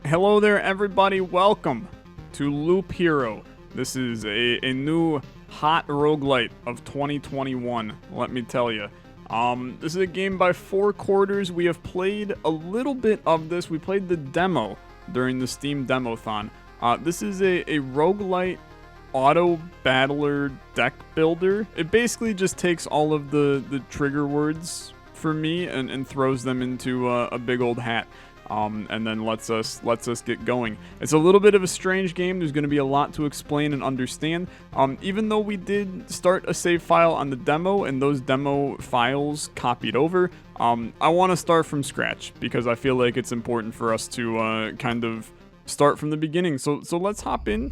Hello there, everybody. Welcome to Loop Hero. This is a new hot roguelite of 2021, let me tell you. This is a game by 4 quarters. We have played a little bit of this. We played the demo during the Steam Demothon. This is a roguelite auto-battler deck builder. It basically just takes all of the trigger words for me and throws them into a big old hat. And then lets us get going. It's a little bit of a strange game. There's going to be a lot to explain and understand. Even though we did start a save file on the demo and those demo files copied over, I want to start from scratch because I feel like it's important for us to kind of start from the beginning. So let's hop in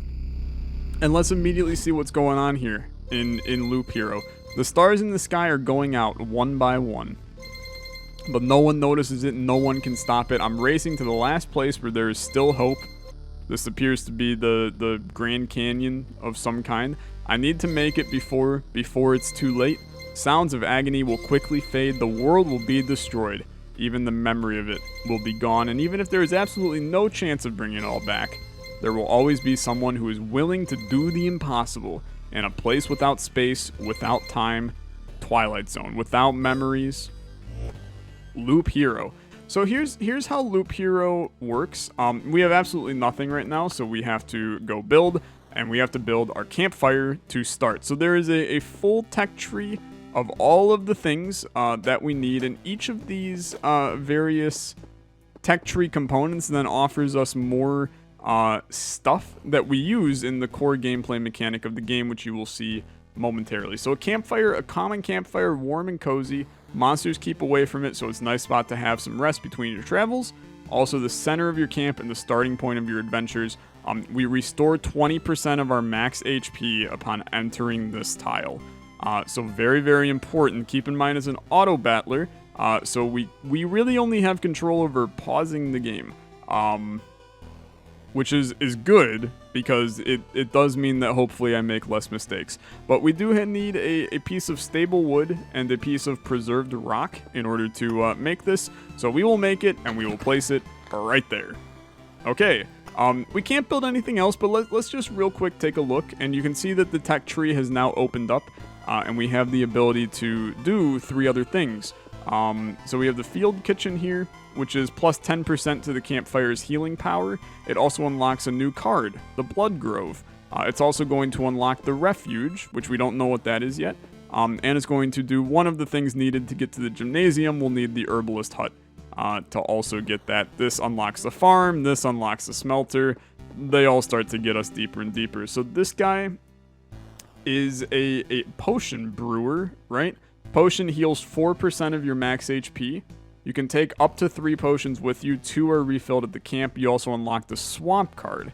and let's immediately see what's going on here in Loop Hero. The stars in the sky are going out one by one, but no one notices it, no one can stop it. I'm racing to the last place where there is still hope. This appears to be the Grand Canyon of some kind. I need to make it before it's too late. Sounds of agony will quickly fade. The world will be destroyed. Even the memory of it will be gone. And even if there is absolutely no chance of bringing it all back, there will always be someone who is willing to do the impossible in a place without space, without time, Twilight Zone, without memories. Loop Hero. So here's how Loop Hero works. We have absolutely nothing right now, so we have to go build, and we have to build our campfire to start. So there is a full tech tree of all of the things that we need, and each of these various tech tree components then offers us more stuff that we use in the core gameplay mechanic of the game, which you will see momentarily. So a campfire, a common campfire, warm and cozy. Monsters keep away from it, so it's a nice spot to have some rest between your travels. Also, the center of your camp and the starting point of your adventures. We restore 20% of our max HP upon entering this tile. So very, very important. Keep in mind, as an auto-battler, so we really only have control over pausing the game. Which is good, because it does mean that hopefully I make less mistakes. But we do need a piece of stable wood and a piece of preserved rock in order to make this. So we will make it, and we will place it right there. Okay, we can't build anything else, but let's just real quick take a look. And you can see that the tech tree has now opened up, and we have the ability to do 3 other things. So we have the field kitchen here, which is plus 10% to the campfire's healing power. It also unlocks a new card, the Blood Grove. It's also going to unlock the refuge, which we don't know what that is yet. And it's going to do one of the things needed to get to the gymnasium. We'll need the herbalist hut to also get that. This unlocks the farm. This unlocks the smelter. They all start to get us deeper and deeper. So this guy is a potion brewer, right? Potion heals 4% of your max HP. You can take up to 3 potions with you. 2 are refilled at the camp. You also unlock the swamp card.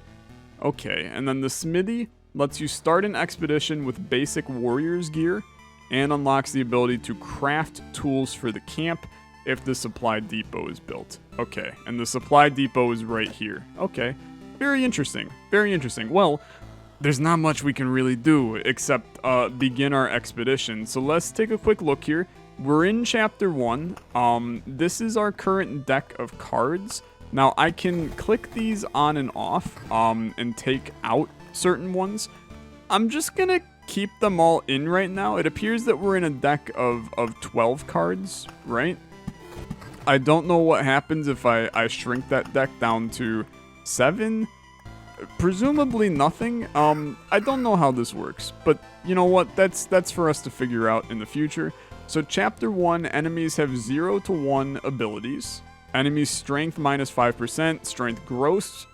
Okay, and then the smithy lets you start an expedition with basic warrior's gear and unlocks the ability to craft tools for the camp if the supply depot is built. Okay, and the supply depot is right here. Okay, very interesting. Very interesting. Well, there's not much we can really do except begin our expedition. So let's take a quick look here. We're in chapter 1. This is our current deck of cards. Now I can click these on and off and take out certain ones. I'm just gonna keep them all in right now. It appears that we're in a deck of 12 cards, right? I don't know what happens if I shrink that deck down to 7. Presumably nothing. I don't know how this works, but you know what? That's for us to figure out in the future. So chapter 1, enemies have 0 to 1 abilities. Enemies strength minus 5%, strength growth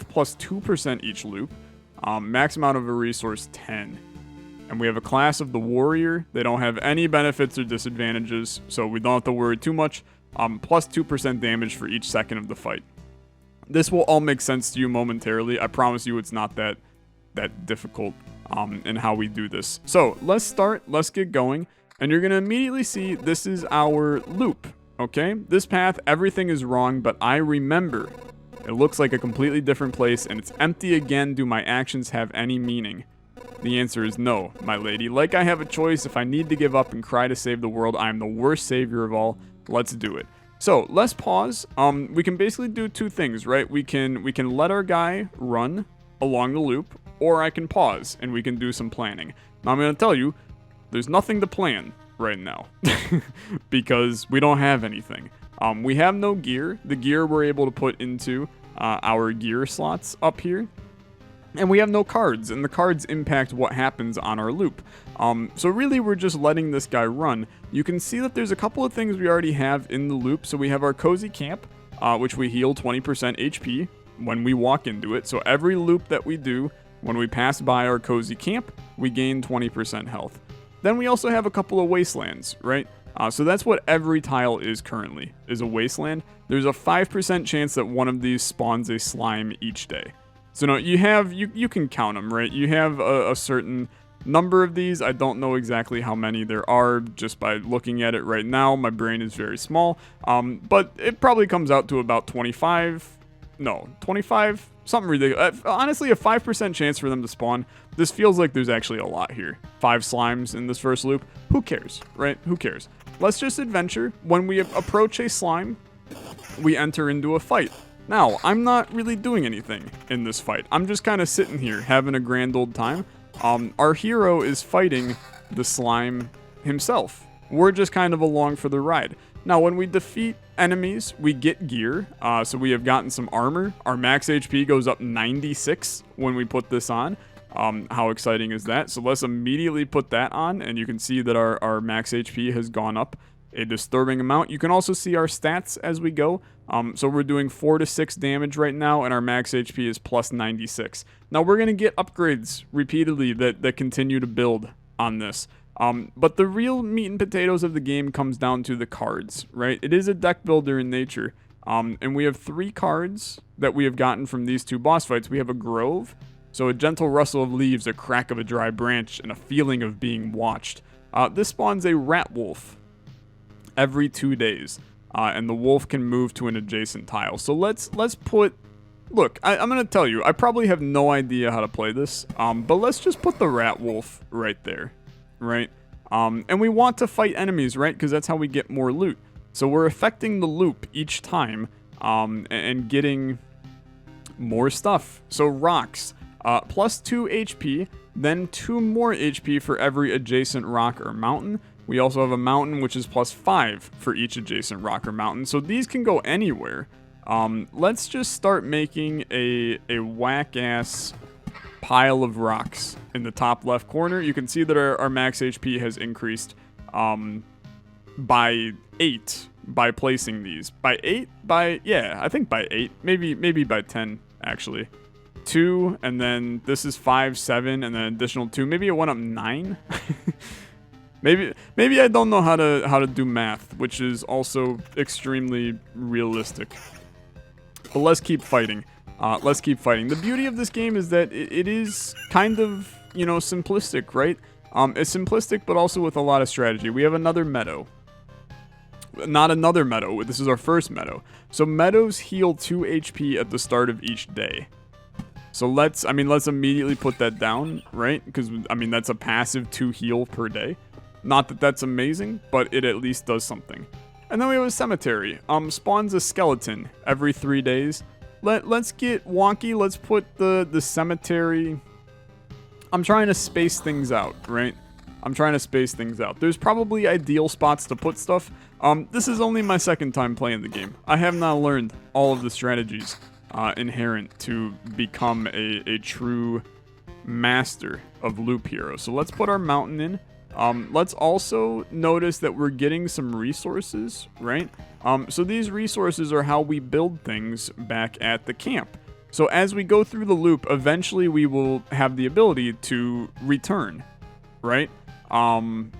plus 2% each loop. Max amount of a resource 10. And we have a class of the warrior. They don't have any benefits or disadvantages, so we don't have to worry too much. Plus 2% damage for each second of the fight. This will all make sense to you momentarily. I promise you it's not that difficult in how we do this. So let's start. Let's get going. And you're going to immediately see this is our loop, okay? This path, everything is wrong, but I remember. It looks like a completely different place, and it's empty again. Do my actions have any meaning? The answer is no, my lady. Like I have a choice. If I need to give up and cry to save the world, I am the worst savior of all. Let's do it. So let's pause. We can basically do two things, right? We can let our guy run along the loop, or I can pause and we can do some planning. Now I'm gonna tell you, there's nothing to plan right now because we don't have anything. We have no gear. The gear we're able to put into our gear slots up here. And we have no cards, and the cards impact what happens on our loop. So really, we're just letting this guy run. You can see that there's a couple of things we already have in the loop. So we have our cozy camp, which we heal 20% HP when we walk into it. So every loop that we do, when we pass by our cozy camp, we gain 20% health. Then we also have a couple of wastelands, right? So that's what every tile is currently, is a wasteland. There's a 5% chance that one of these spawns a slime each day. So no, you can count them, right? You have a certain number of these. I don't know exactly how many there are just by looking at it right now. My brain is very small, but it probably comes out to about 25, something ridiculous. Honestly, a 5% chance for them to spawn. This feels like there's actually a lot here. 5 slimes in this first loop. Who cares, right? Who cares? Let's just adventure. When we approach a slime, we enter into a fight. Now, I'm not really doing anything in this fight. I'm just kind of sitting here having a grand old time. Our hero is fighting the slime himself. We're just kind of along for the ride. Now, when we defeat enemies, we get gear. So we have gotten some armor. Our max HP goes up 96 when we put this on. How exciting is that? So let's immediately put that on, and you can see that our max HP has gone up a disturbing amount. You can also see our stats as we go. So we're doing 4 to 6 damage right now, and our max HP is plus 96. Now we're going to get upgrades repeatedly that continue to build on this. But the real meat and potatoes of the game comes down to the cards, right? It is a deck builder in nature. And we have 3 cards that we have gotten from these 2 boss fights. We have a grove, so a gentle rustle of leaves, a crack of a dry branch, and a feeling of being watched. This spawns a rat wolf every 2 days. And the wolf can move to an adjacent tile. So let's put... Look, I'm going to tell you, I probably have no idea how to play this. But let's just put the rat wolf right there, right? And we want to fight enemies, right? Because that's how we get more loot. So we're affecting the loop each time and getting more stuff. So rocks, plus 2 HP, then 2 more HP for every adjacent rock or mountain. We also have a mountain, which is plus 5 for each adjacent rock or mountain. So these can go anywhere. Let's just start making a whack-ass pile of rocks in the top left corner. You can see that our max HP has increased by 8 by placing these. By 8? Yeah, I think by 8. Maybe by 10, actually. 2, and then this is 5, 7, and then additional 2. Maybe it went up 9? Maybe I don't know how to do math, which is also extremely realistic. But let's keep fighting. Let's keep fighting. The beauty of this game is that it is kind of, simplistic, right? It's simplistic, but also with a lot of strategy. We have another meadow. Not another meadow. This is our first meadow. So meadows heal 2 HP at the start of each day. So let's immediately put that down, right? Because, that's a passive 2 heal per day. Not that that's amazing, but it at least does something. And then we have a cemetery. Spawns a skeleton every 3 days. Let's get wonky. Let's put the cemetery... I'm trying to space things out, right? I'm trying to space things out. There's probably ideal spots to put stuff. This is only my second time playing the game. I have not learned all of the strategies inherent to become a true master of loop hero. So let's put our mountain in. Let's also notice that we're getting some resources, right? So these resources are how we build things back at the camp. So as we go through the loop, eventually we will have the ability to return, right? We're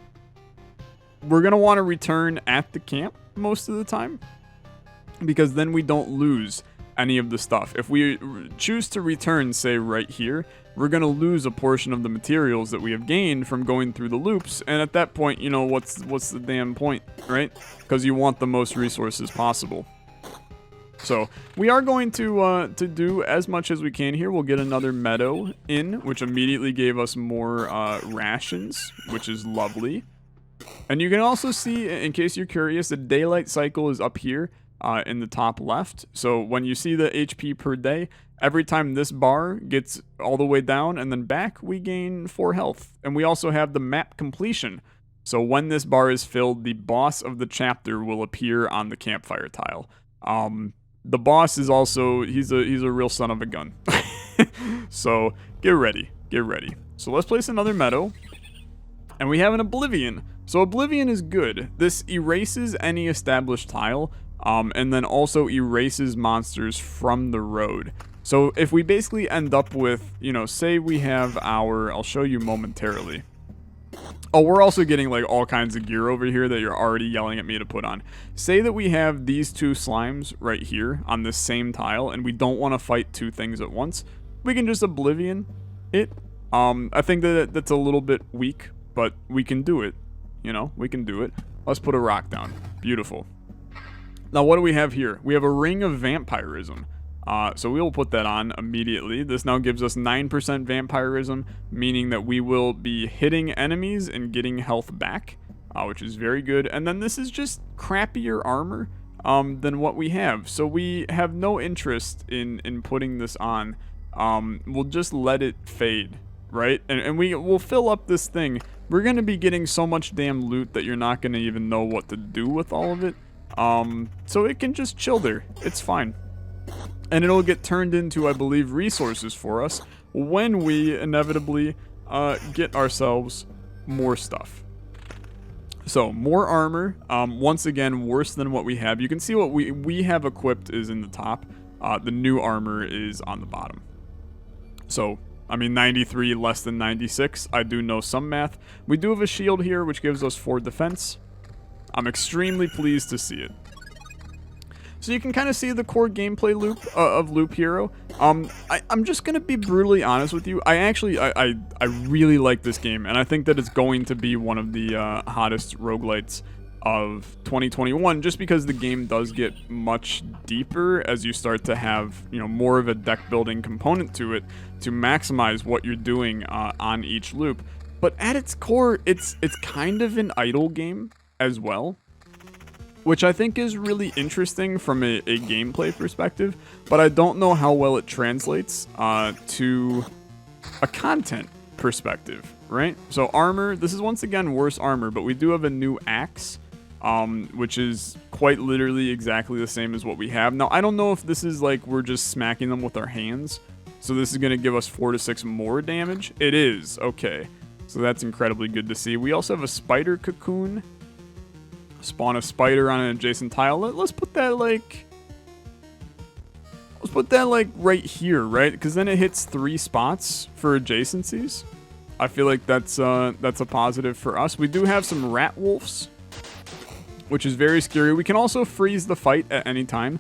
going to want to return at the camp most of the time, because then we don't lose any of the stuff. If we choose to return, say right here, we're going to lose a portion of the materials that we have gained from going through the loops, and at that point, what's the damn point, right? Because you want the most resources possible. So we are going to do as much as we can here. We'll get another meadow in, which immediately gave us more rations, which is lovely. And you can also see, in case you're curious, the daylight cycle is up here in the top left. So when you see the HP per day, every time this bar gets all the way down and then back, we gain 4 health. And we also have the map completion. So when this bar is filled, the boss of the chapter will appear on the campfire tile. The boss is also, he's a real son of a gun. So get ready, get ready. So let's place another meadow. And we have an Oblivion. So Oblivion is good. This erases any established tile, and then also erases monsters from the road. So if we basically end up with, you know, say we have our, I'll show you momentarily. Oh, we're also getting like all kinds of gear over here that you're already yelling at me to put on. Say that we have these 2 slimes right here on this same tile, and we don't want to fight 2 things at once. We can just Oblivion it. I think that that's a little bit weak, but we can do it. You know, we can do it. Let's put a rock down. Beautiful. Now, what do we have here? We have a ring of vampirism. So we will put that on immediately. This now gives us 9% vampirism, meaning that we will be hitting enemies and getting health back, which is very good. And then this is just crappier armor than what we have. So we have no interest in putting this on. We'll just let it fade, right? And we'll fill up this thing. We're going to be getting so much damn loot that you're not going to even know what to do with all of it. So it can just chill there. It's fine. And it'll get turned into, I believe, resources for us when we inevitably get ourselves more stuff. So, more armor. Once again, worse than what we have. You can see what we have equipped is in the top. The new armor is on the bottom. So, I mean, 93 less than 96. I do know some math. We do have a shield here, which gives us 4 defense. I'm extremely pleased to see it. So you can kind of see the core gameplay loop of Loop Hero. I'm just going to be brutally honest with you. I really like this game, and I think that it's going to be one of the hottest roguelites of 2021, just because the game does get much deeper as you start to have, you know, more of a deck building component to it to maximize what you're doing on each loop. But at its core, it's kind of an idle game as well, which I think is really interesting from a gameplay perspective, but I don't know how well it translates to a content perspective, right? So armor, this is once again worse armor, but we do have a new axe, which is quite literally exactly the same as what we have. Now, I don't know if this is like we're just smacking them with our hands, so this is going to give us 4 to 6 more damage. It is, okay. So that's incredibly good to see. We also have a spider cocoon. Spawn a spider on an adjacent tile. Let's put that like right here, right? Because then it hits 3 spots for adjacencies. I feel like that's a positive for us. We do have some rat wolves, which is very scary. We can also freeze the fight at any time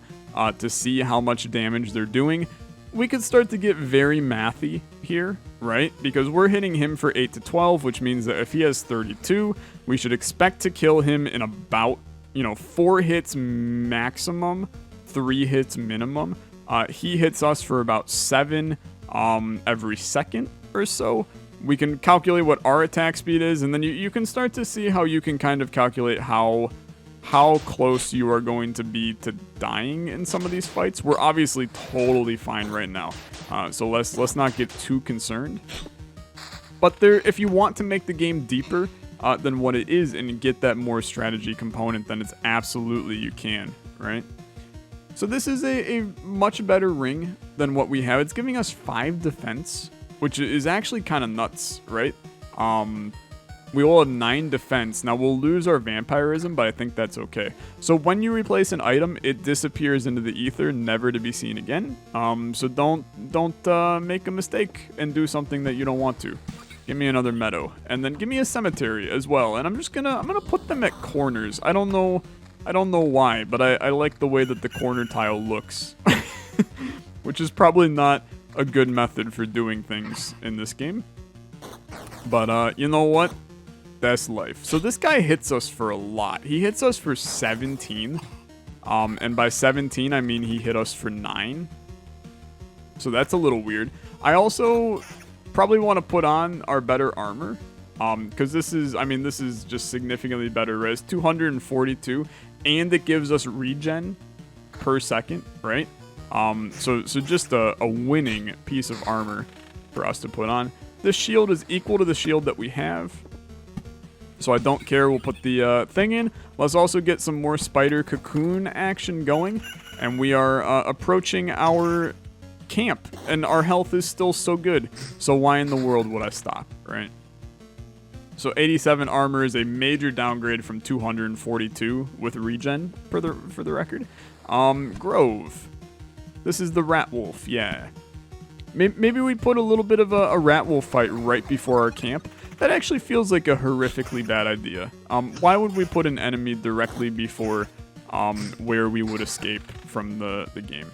to see how much damage they're doing. We could start to get very mathy here, right? Because we're hitting him for 8 to 12, which means that if he has 32, we should expect to kill him in about, 4 hits maximum, 3 hits minimum. He hits us for about 7 every second or so. We can calculate what our attack speed is, and then you can start to see how you can kind of calculate how close you are going to be to dying in some of these fights. We're obviously totally fine right now, so let's not get too concerned. But if you want to make the game deeper than what it is and get that more strategy component, then it's absolutely you can, right? So this is a much better ring than what we have. It's giving us 5 defense, which is actually kind of nuts, right? We will have 9 defense. Now, we'll lose our vampirism, but I think that's okay. So when you replace an item, it disappears into the ether, never to be seen again. So don't make a mistake and do something that you don't want to. Give me another meadow, and then give me a cemetery as well. And I'm gonna put them at corners. I don't know why, but I like the way that the corner tile looks, which is probably not a good method for doing things in this game. But you know what? That's life. So this guy hits us for a lot. He hits us for 17. And by 17, I mean he hit us for 9. So that's a little weird. I also probably want to put on our better armor. Because this is, I mean, this is just significantly better res. 242, and it gives us regen per second, right? So just a winning piece of armor for us to put on. This shield is equal to the shield that we have, so I don't care. We'll put the thing in. Let's also get some more spider cocoon action going, and we are approaching our camp, and our health is still so good, so why in the world would I stop, right? So 87 armor is a major downgrade from 242 with regen, for the record. Grove. This is the rat wolf, yeah. Maybe we put a little bit of a rat wolf fight right before our camp. That actually feels like a horrifically bad idea. Why would we put an enemy directly before where we would escape from the game?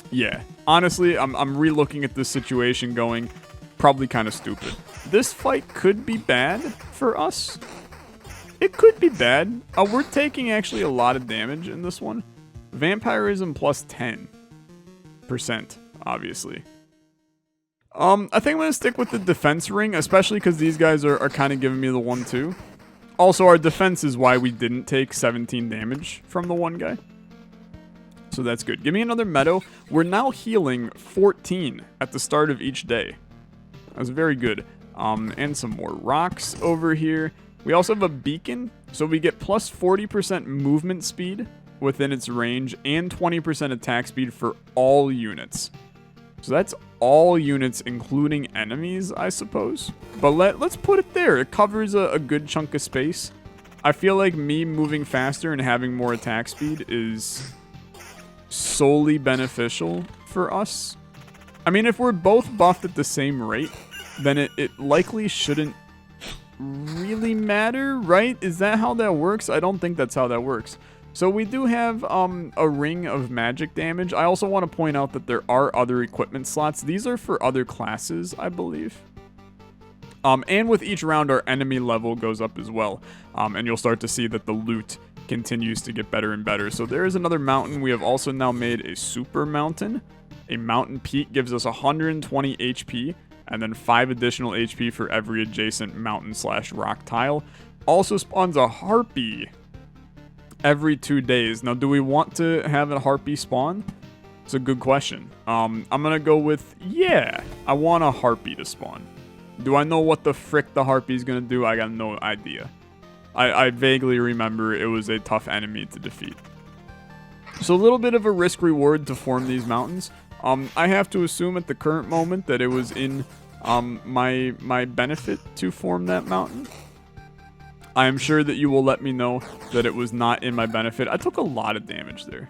Yeah, honestly, I'm re-looking at this situation going, probably kind of stupid. This fight could be bad for us. It could be bad. We're taking actually a lot of damage in this one. Vampirism plus 10%, obviously. I think I'm going to stick with the defense ring, especially because these guys are kind of giving me the 1-2. Also, our defense is why we didn't take 17 damage from the one guy. So that's good. Give me another meadow. We're now healing 14 at the start of each day. That's very good. And some more rocks over here. We also have a beacon, so we get plus 40% movement speed within its range and 20% attack speed for all units. So that's all units, including enemies, I suppose. But let's put it there. It covers a good chunk of space. I feel like me moving faster and having more attack speed is solely beneficial for us. I mean, if we're both buffed at the same rate, then it likely shouldn't really matter, right? Is that how that works? I don't think that's how that works. So we do have a ring of magic damage. I also want to point out that there are other equipment slots. These are for other classes, I believe. And with each round, our enemy level goes up as well. And you'll start to see that the loot continues to get better and better. So there is another mountain. We have also now made a super mountain. A mountain peak gives us 120 HP. And then 5 additional HP for every adjacent mountain/rock tile. Also spawns a harpy every 2 days. Now, do we want to have a harpy spawn? It's a good question. I'm gonna go with, yeah, I want a harpy to spawn. Do I know what the frick the harpy is gonna do? I got no idea. I vaguely remember it was a tough enemy to defeat. So a little bit of a risk reward to form these mountains. I have to assume at the current moment that it was in my benefit to form that mountain. I am sure that you will let me know that it was not in my benefit. I took a lot of damage there.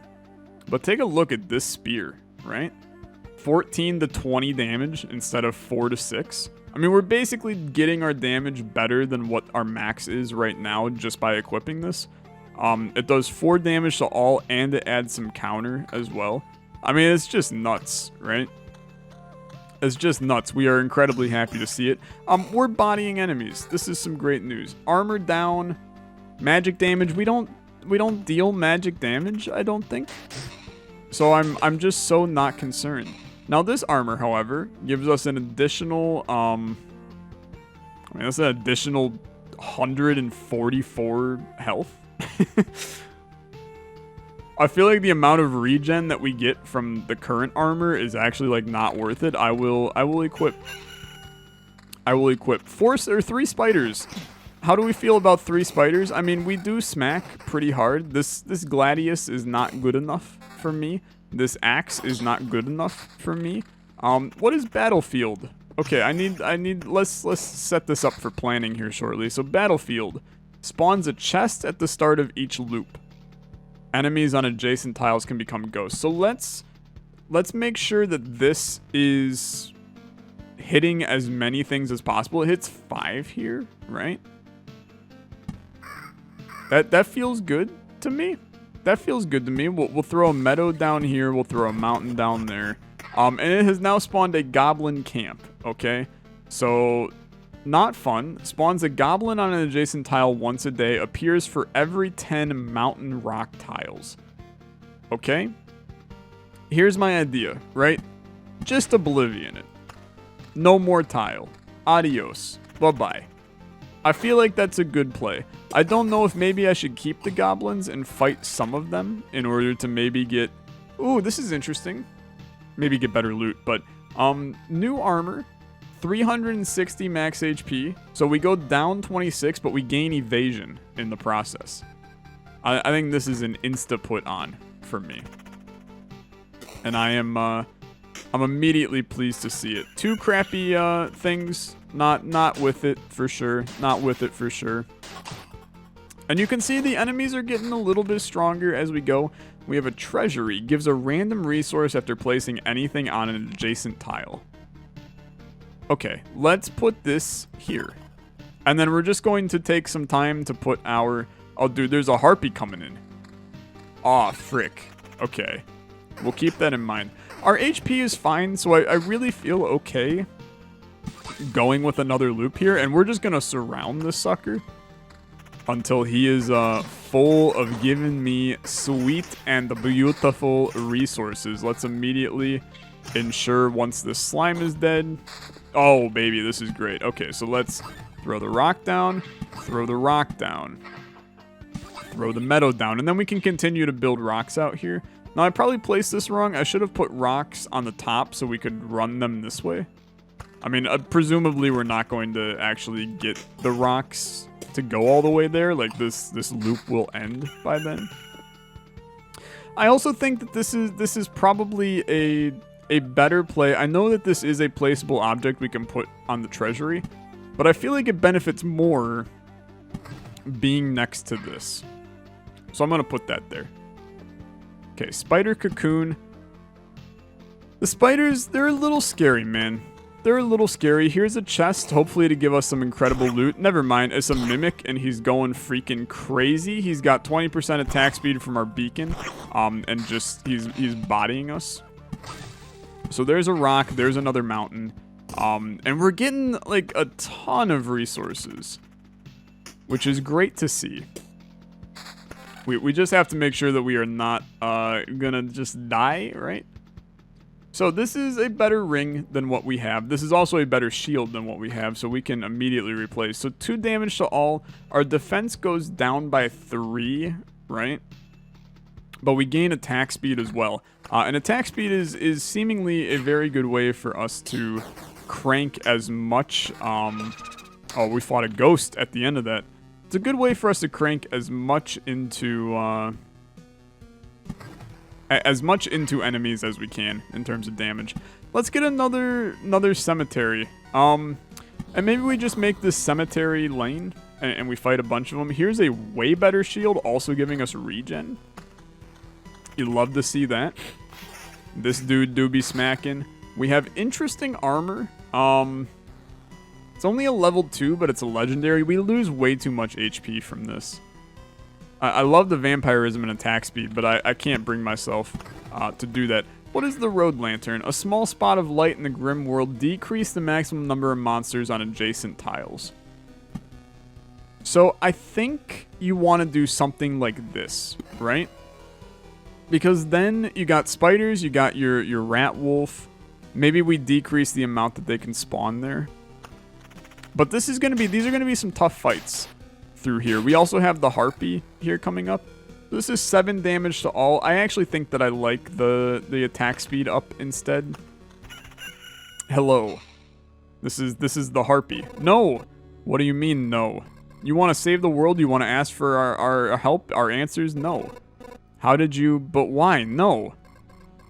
But take a look at this spear, right? 14 to 20 damage instead of 4 to 6. I mean, we're basically getting our damage better than what our max is right now just by equipping this. It does 4 damage to all, and it adds some counter as well. I mean, it's just nuts, right? It's just nuts. We are incredibly happy to see it. We're bodying enemies. This is some great news. Armor down, magic damage. We don't deal magic damage, I don't think. So I'm just so not concerned. Now this armor, however, gives us an additional that's an additional 144 health. I feel like the amount of regen that we get from the current armor is actually like not worth it. I will equip 3 spiders. How do we feel about 3 spiders? I mean, we do smack pretty hard. This gladius is not good enough for me. This axe is not good enough for me. What is battlefield? Okay, I need let's set this up for planning here shortly. So battlefield spawns a chest at the start of each loop. Enemies on adjacent tiles can become ghosts. So let's make sure that this is hitting as many things as possible. It hits 5 here, right? That feels good to me. That feels good to me. We'll throw a meadow down here. We'll throw a mountain down there. And it has now spawned a goblin camp, okay? So, not fun. Spawns a goblin on an adjacent tile once a day. Appears for every 10 mountain rock tiles. Okay? Here's my idea, right? Just oblivion it. No more tile. Adios. Bye-bye. I feel like that's a good play. I don't know if maybe I should keep the goblins and fight some of them in order to maybe get... Ooh, this is interesting. Maybe get better loot, but... new armor. 360 max HP. So we go down 26, but we gain evasion in the process. I think this is an insta put on for me. And I'm immediately pleased to see it. 2 crappy things. Not with it for sure. Not with it for sure. And you can see the enemies are getting a little bit stronger as we go. We have a treasury. Gives a random resource after placing anything on an adjacent tile. Okay, let's put this here. And then we're just going to take some time to put our... Oh, dude, there's a harpy coming in. Aw, frick. Okay. We'll keep that in mind. Our HP is fine, so I really feel okay going with another loop here. And we're just going to surround this sucker until he is full of giving me sweet and beautiful resources. Let's immediately ensure once the slime is dead. Oh, baby, this is great. Okay, so let's throw the rock down, throw the rock down, throw the meadow down, and then we can continue to build rocks out here. Now, I probably placed this wrong. I should have put rocks on the top so we could run them this way. I mean, presumably we're not going to actually get the rocks to go all the way there. Like, this loop will end by then. I also think that this is probably a better play. I know that this is a placeable object we can put on the treasury, but I feel like it benefits more being next to this. So I'm going to put that there. Okay, spider cocoon. The spiders, they're a little scary, man. They're a little scary. Here's a chest, hopefully to give us some incredible loot. Never mind, it's a mimic, and he's going freaking crazy. He's got 20% attack speed from our beacon, and just, he's bodying us. So there's a rock, there's another mountain, and we're getting, like, a ton of resources, which is great to see. We just have to make sure that we are not gonna just die, right? So this is a better ring than what we have. This is also a better shield than what we have, so we can immediately replace. So 2 damage to all. Our defense goes down by 3, right? But we gain attack speed as well. And attack speed is seemingly a very good way for us to crank as much... oh, we fought a ghost at the end of that. It's a good way for us to crank as much into enemies as we can in terms of damage. Let's get another cemetery. And maybe we just make this cemetery lane and we fight a bunch of them. Here's a way better shield, also giving us regen. You love to see that. This dude do be smacking. We have interesting armor. It's only a level 2, but it's a legendary. We lose way too much HP from this. I love the vampirism and attack speed, but I can't bring myself to do that. What is the road lantern? A small spot of light in the grim world. Decrease the maximum number of monsters on adjacent tiles. So I think you want to do something like this, right? Because then you got spiders, you got your rat wolf. Maybe we decrease the amount that they can spawn there. But these are going to be some tough fights through here. We also have the harpy here coming up. This is 7 damage to all. I actually think that I like the attack speed up instead. Hello. This is the harpy. No. What do you mean no? You want to save the world? You want to ask for our help? Our answers? No. How did you... But why? No.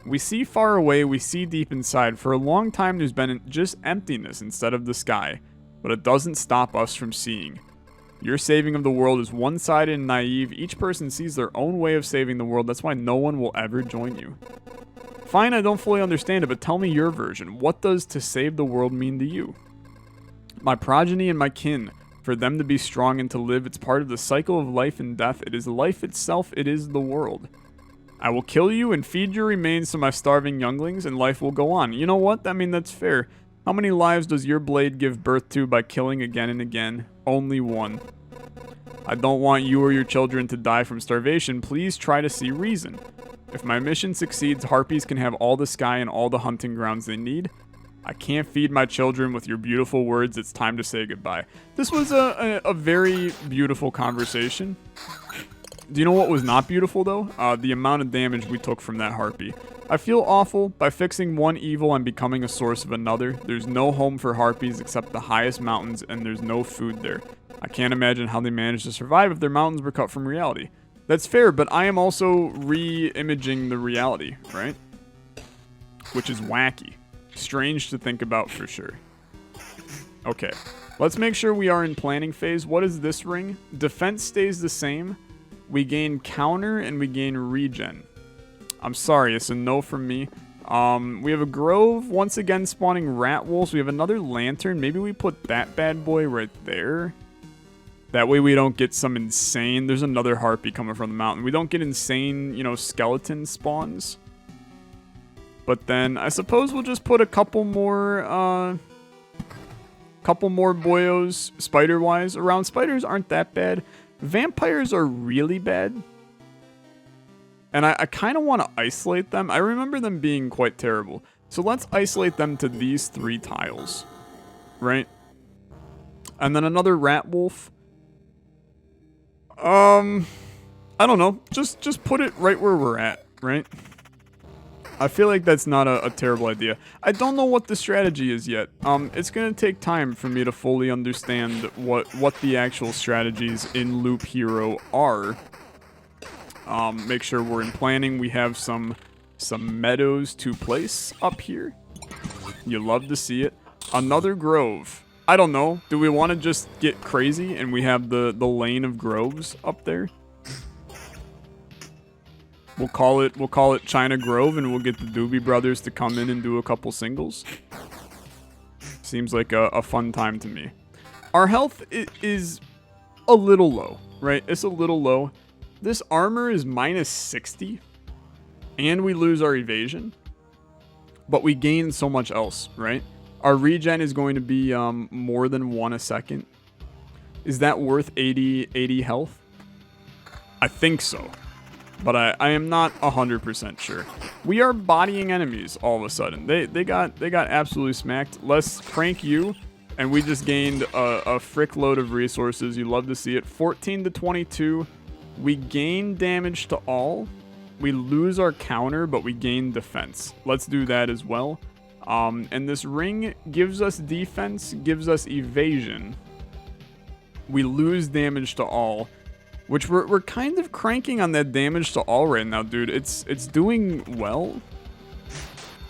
We see far away. We see deep inside. For a long time, there's been just emptiness instead of the sky. But it doesn't stop us from seeing. Your saving of the world is one-sided and naive. Each person sees their own way of saving the world. That's why no one will ever join you. Fine, I don't fully understand it, but tell me your version. What does to save the world mean to you? My progeny and my kin. For them to be strong and to live, it's part of the cycle of life and death. It is life itself. It is the world. I will kill you and feed your remains to my starving younglings, and life will go on. You know what? I mean, that's fair. How many lives does your blade give birth to by killing again and again? Only one. I don't want you or your children to die from starvation. Please try to see reason. If my mission succeeds, harpies can have all the sky and all the hunting grounds they need. I can't feed my children with your beautiful words. It's time to say goodbye. This was a very beautiful conversation. Do you know what was not beautiful, though? The amount of damage we took from that harpy. I feel awful. By fixing one evil, I'm becoming a source of another. There's no home for harpies except the highest mountains, and there's no food there. I can't imagine how they managed to survive if their mountains were cut from reality. That's fair, but I am also re-imaging the reality, right? Which is wacky. Strange to think about for sure. Okay, let's make sure we are in planning phase. What is this ring? Defense stays the same. We gain counter and we gain regen. I'm sorry, it's a no from me. We have a grove, once again spawning rat wolves. We have another lantern. Maybe we put that bad boy right there. That way we don't get some insane... There's another harpy coming from the mountain. We don't get insane, you know, skeleton spawns. But then I suppose we'll just put a couple more boyos spider-wise around. Spiders aren't that bad. Vampires are really bad. And I kind of want to isolate them. I remember them being quite terrible. So let's isolate them to these 3 tiles. Right? And then another rat wolf. I don't know. Just put it right where we're at, right? I feel like that's not a terrible idea. I don't know what the strategy is yet. It's gonna take time for me to fully understand what the actual strategies in Loop Hero are. Make sure we're in planning. We have some meadows to place up here. You love to see it. Another grove. I don't know. Do we want to just get crazy and we have the lane of groves up there? We'll call it China Grove, and we'll get the Doobie Brothers to come in and do a couple singles. Seems like a fun time to me. Our health is a little low, right? It's a little low. This armor is minus 60, and we lose our evasion, but we gain so much else, right? Our regen is going to be more than 1 a second. Is that worth 80 health? I think so. But I am not 100% sure. We are bodying enemies all of a sudden. They got absolutely smacked. Let's crank you, and we just gained a frick load of resources. You love to see it. 14 to 22. We gain damage to all. We lose our counter, but we gain defense. Let's do that as well. And this ring gives us defense, gives us evasion. We lose damage to all. Which we're kind of cranking on that damage to all right now, dude. It's doing well.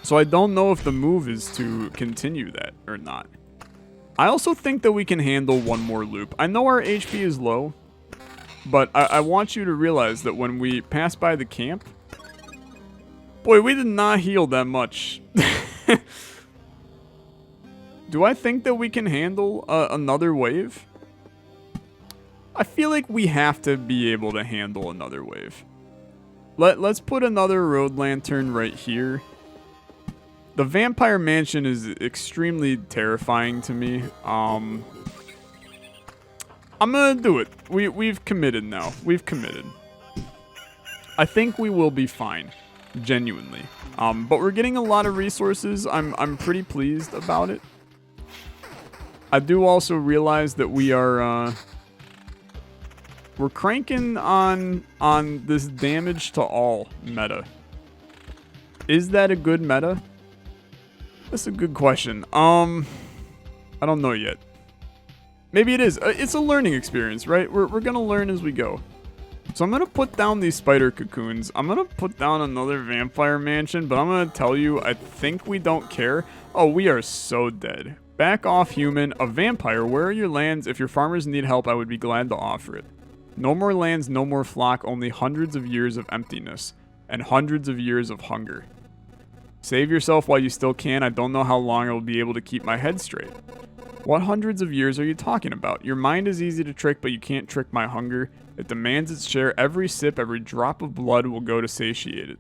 So I don't know if the move is to continue that or not. I also think that we can handle one more loop. I know our HP is low, but I want you to realize that when we pass by the camp... Boy, we did not heal that much. Do I think that we can handle another wave? I feel like we have to be able to handle another wave. Let's put another road lantern right here. The vampire mansion is extremely terrifying to me. I'm gonna do it. We've committed now. We've committed. I think we will be fine, genuinely. But we're getting a lot of resources. I'm pretty pleased about it. I do also realize that we are we're cranking on this damage to all meta. Is that a good meta? That's a good question. I don't know yet. Maybe it is. It's a learning experience, right? We're gonna learn as we go. So I'm gonna put down these spider cocoons. I'm gonna put down another vampire mansion, but I'm gonna tell you, I think we don't care. Oh, we are so dead. Back off, human. A vampire, where are your lands? If your farmers need help, I would be glad to offer it. No more lands, no more flock, only hundreds of years of emptiness, and hundreds of years of hunger. Save yourself while you still can. I don't know how long I will be able to keep my head straight. What hundreds of years are you talking about? Your mind is easy to trick, but you can't trick my hunger. It demands its share. Every sip, every drop of blood will go to satiate it.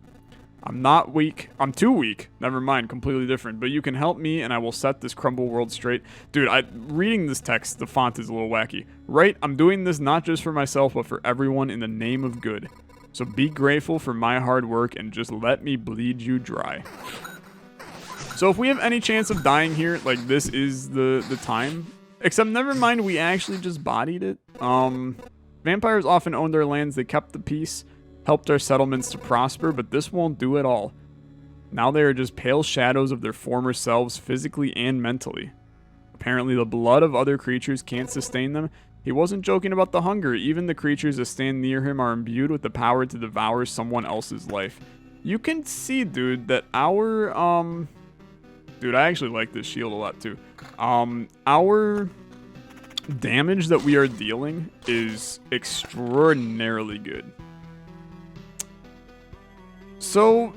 I'm not weak. I'm too weak. Never mind, completely different. But you can help me, and I will set this crumble world straight. Dude, reading this text, the font is a little wacky. Right? I'm doing this not just for myself, but for everyone in the name of good. So be grateful for my hard work, and just let me bleed you dry. So if we have any chance of dying here, like, this is the time. Except, never mind, we actually just bodied it. Vampires often owned our lands. They kept the peace, helped our settlements to prosper, but this won't do it all. Now they are just pale shadows of their former selves, physically and mentally. Apparently the blood of other creatures can't sustain them. He wasn't joking about the hunger. Even the creatures that stand near him are imbued with the power to devour someone else's life. You can see, dude, that our, dude, I actually like this shield a lot, too. Our damage that we are dealing is extraordinarily good. So,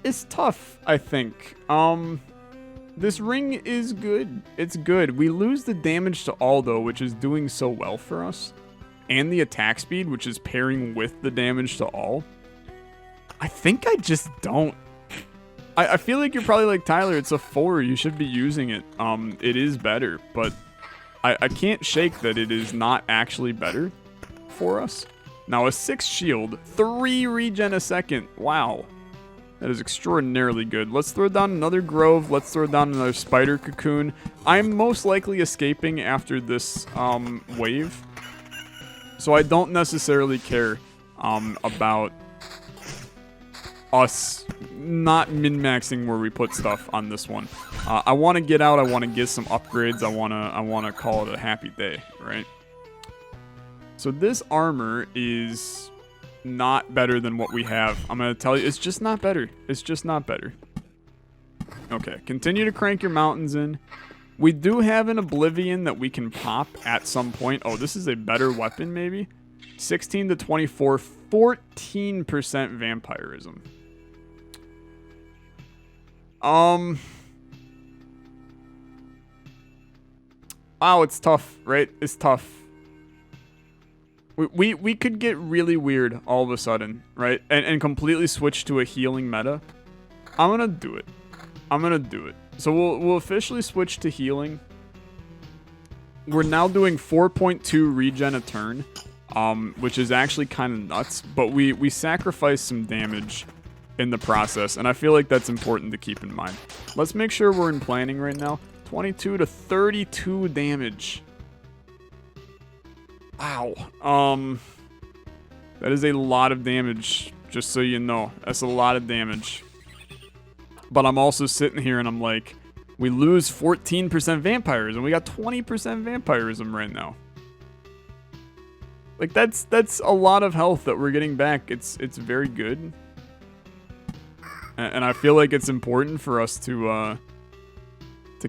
it's tough, I think. This ring is good. It's good. We lose the damage to all, though, which is doing so well for us. And the attack speed, which is pairing with the damage to all. I think I just don't. I feel like you're probably like, Tyler, it's a 4. You should be using it. It is better, but I can't shake that it is not actually better for us. Now, a 6 shield, 3 regen a second. Wow. That is extraordinarily good. Let's throw down another grove. Let's throw down another spider cocoon. I'm most likely escaping after this wave. So I don't necessarily care about us not min-maxing where we put stuff on this one. I want to get out. I want to get some upgrades. I want to call it a happy day, right? So this armor is not better than what we have. I'm going to tell you, it's just not better. It's just not better. Okay, continue to crank your mountains in. We do have an Oblivion that we can pop at some point. Oh, this is a better weapon, maybe? 16 to 24, 14% vampirism. Wow, it's tough, right? It's tough. We could get really weird all of a sudden, right? And completely switch to a healing meta. I'm gonna do it. I'm gonna do it. So we'll officially switch to healing. We're now doing 4.2 regen a turn, which is actually kind of nuts. But we sacrifice some damage in the process, and I feel like that's important to keep in mind. Let's make sure we're in planning right now. 22 to 32 damage. Wow. That is a lot of damage, just so you know. That's a lot of damage. But I'm also sitting here and I'm like, we lose 14% vampirism. We got 20% vampirism right now. Like, that's a lot of health that we're getting back. It's very good. And I feel like it's important for us to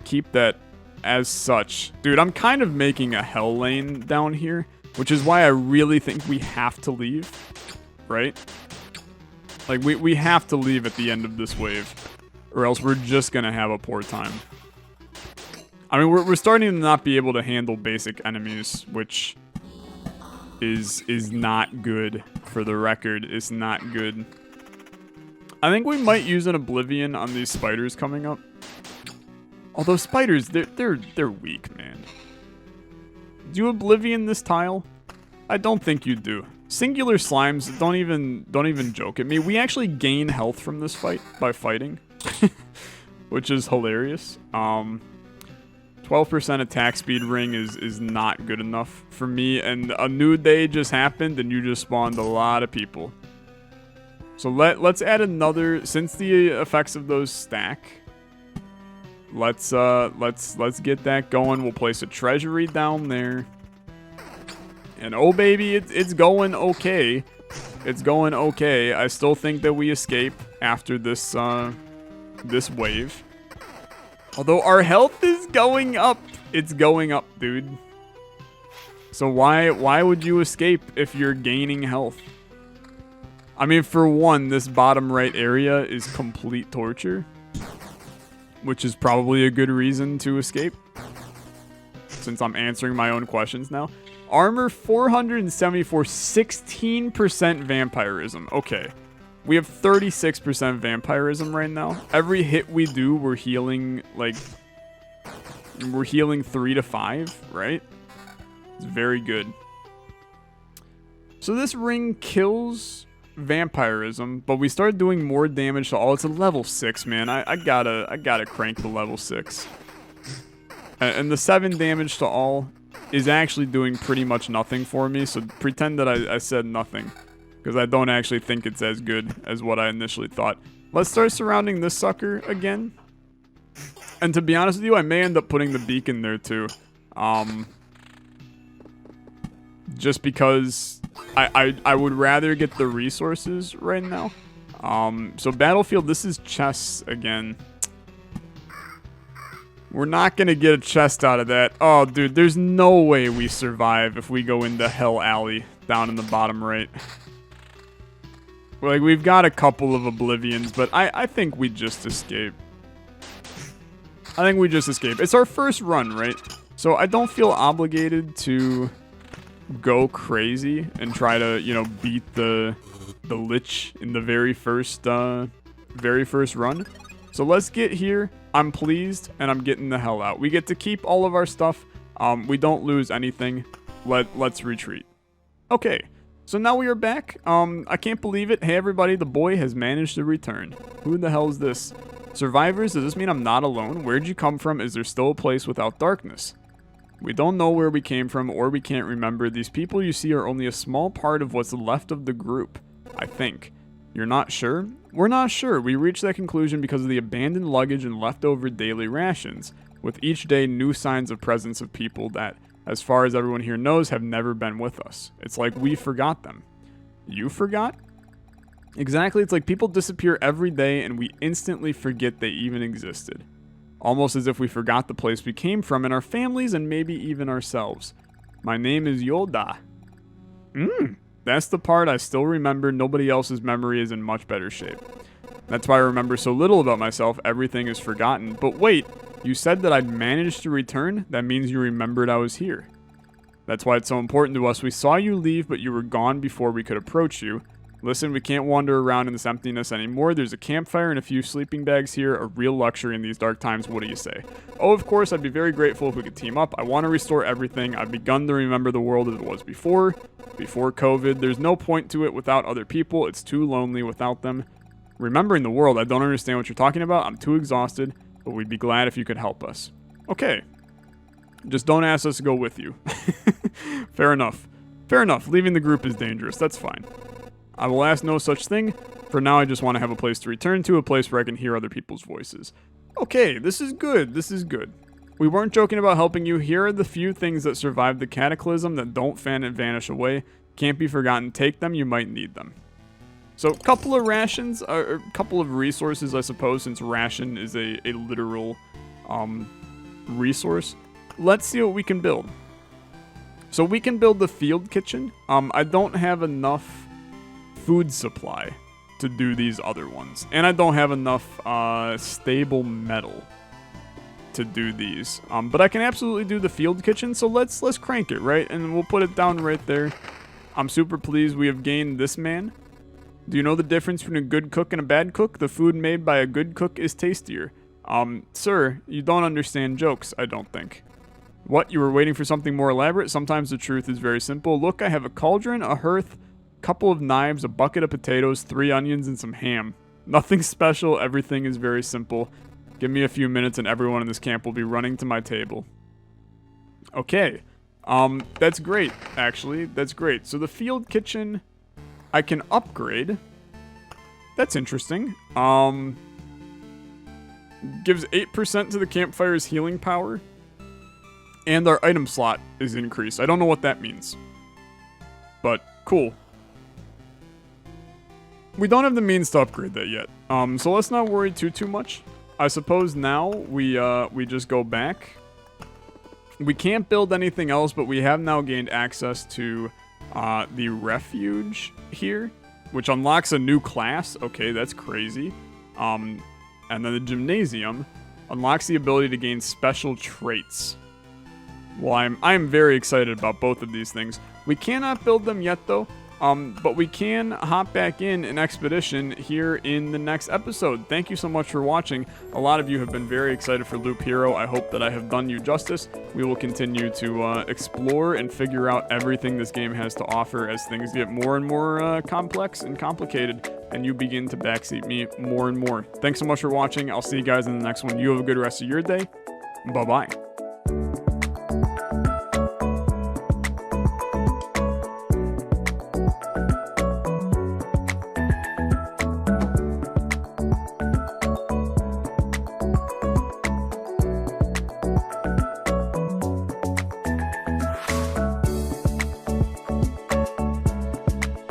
keep that as such. Dude, I'm kind of making a hell lane down here, which is why I really think we have to leave, right? Like, we have to leave at the end of this wave, or else we're just gonna have a poor time. I mean, we're starting to not be able to handle basic enemies, which is not good. For the record, it's not good. I think we might use an Oblivion on these spiders coming up. Although spiders, they're weak, man. Do you Oblivion this tile? I don't think you do. Singular slimes, don't even joke at me. We actually gain health from this fight by fighting, which is hilarious. 12% attack speed ring is not good enough for me, and a new day just happened, and you just spawned a lot of people. So let's add another, since the effects of those stack. Let's get that going. We'll place a treasury down there. And oh baby, it's going okay. It's going okay. I still think that we escape after this this wave. Although our health is going up. It's going up, dude. So why would you escape if you're gaining health? I mean, for one, this bottom right area is complete torture, which is probably a good reason to escape, since I'm answering my own questions now. Armor 474, 16% vampirism. Okay. We have 36% vampirism right now. Every hit we do, we're healing, like, we're healing 3 to 5, right? It's very good. So this ring kills vampirism, but we started doing more damage to all. It's a level 6, man. I gotta crank the level 6. And the 7 damage to all is actually doing pretty much nothing for me, so pretend that I said nothing, because I don't actually think it's as good as what I initially thought. Let's start surrounding this sucker again. And to be honest with you, I may end up putting the beacon there too. Just because I would rather get the resources right now. So battlefield, this is chests again. We're not going to get a chest out of that. Oh, dude, there's no way we survive if we go into Hell Alley down in the bottom right. Like, we've got a couple of Oblivions, but I think we just escape. I think we just escape. It's our first run, right? So I don't feel obligated to go crazy and try to, you know, beat the Lich in the very first run. So let's get here. I'm pleased, and I'm getting the hell out. We get to keep all of our stuff. We don't lose anything. Let's retreat. Okay, so now we are back. I can't believe it. Hey, everybody, the boy has managed to return. Who the hell is this? Survivors, does this mean I'm not alone? Where'd you come from? Is there still a place without darkness? We don't know where we came from, or we can't remember. These people you see are only a small part of what's left of the group, I think. You're not sure? We're not sure. We reached that conclusion because of the abandoned luggage and leftover daily rations, with each day new signs of presence of people that, as far as everyone here knows, have never been with us. It's like we forgot them. You forgot? Exactly, it's like people disappear every day and we instantly forget they even existed. Almost as if we forgot the place we came from and our families and maybe even ourselves. My name is Yoda. That's the part I still remember. Nobody else's memory is in much better shape. That's why I remember so little about myself. Everything is forgotten. But wait, you said that I'd managed to return? That means you remembered I was here. That's why it's so important to us. We saw you leave, but you were gone before we could approach you. Listen, we can't wander around in this emptiness anymore. There's a campfire and a few sleeping bags here, a real luxury in these dark times. What do you say? Oh, of course, I'd be very grateful if we could team up. I want to restore everything. I've begun to remember the world as it was before COVID. There's no point to it without other people. It's too lonely without them. Remembering the world, I don't understand what you're talking about. I'm too exhausted, but we'd be glad if you could help us. Okay. Just don't ask us to go with you. Fair enough. Fair enough. Leaving the group is dangerous. That's fine. I will ask no such thing. For now, I just want to have a place to return to, a place where I can hear other people's voices. Okay, this is good. This is good. We weren't joking about helping you. Here are the few things that survived the cataclysm that don't vanish away. Can't be forgotten. Take them. You might need them. So, a couple of rations, or a couple of resources, I suppose, since ration is a literal resource. Let's see what we can build. So, we can build the field kitchen. I don't have enough food supply to do these other ones, and I don't have enough stable metal to do these, but I can absolutely do the field kitchen. So let's crank it, right? And we'll put it down right there. I'm super pleased we have gained this man. Do you know the difference between a good cook and a bad cook? The food made by a good cook is tastier. Sir, you don't understand jokes, I don't think. What, you were waiting for something more elaborate? Sometimes the truth is very simple. Look, I have a cauldron, a hearth, couple of knives, a bucket of potatoes, 3 onions, and some ham. Nothing special, everything is very simple. Give me a few minutes and everyone in this camp will be running to my table. Okay. That's great, actually. That's great. So the field kitchen, I can upgrade. That's interesting. Gives 8% to the campfire's healing power. And our item slot is increased. I don't know what that means. But, cool. We don't have the means to upgrade that yet, so let's not worry too much. I suppose now we just go back. We can't build anything else, but we have now gained access to the refuge here, which unlocks a new class. Okay, that's crazy. And then the gymnasium unlocks the ability to gain special traits. Well, I'm very excited about both of these things. We cannot build them yet, though. But we can hop back in an expedition here in the next episode. Thank you so much for watching. A lot of you have been very excited for Loop Hero. I hope that I have done you justice. We will continue to explore and figure out everything this game has to offer as things get more and more complex and complicated, and you begin to backseat me more and more. Thanks so much for watching. I'll see you guys in the next one. You have a good rest of your day. Bye-bye.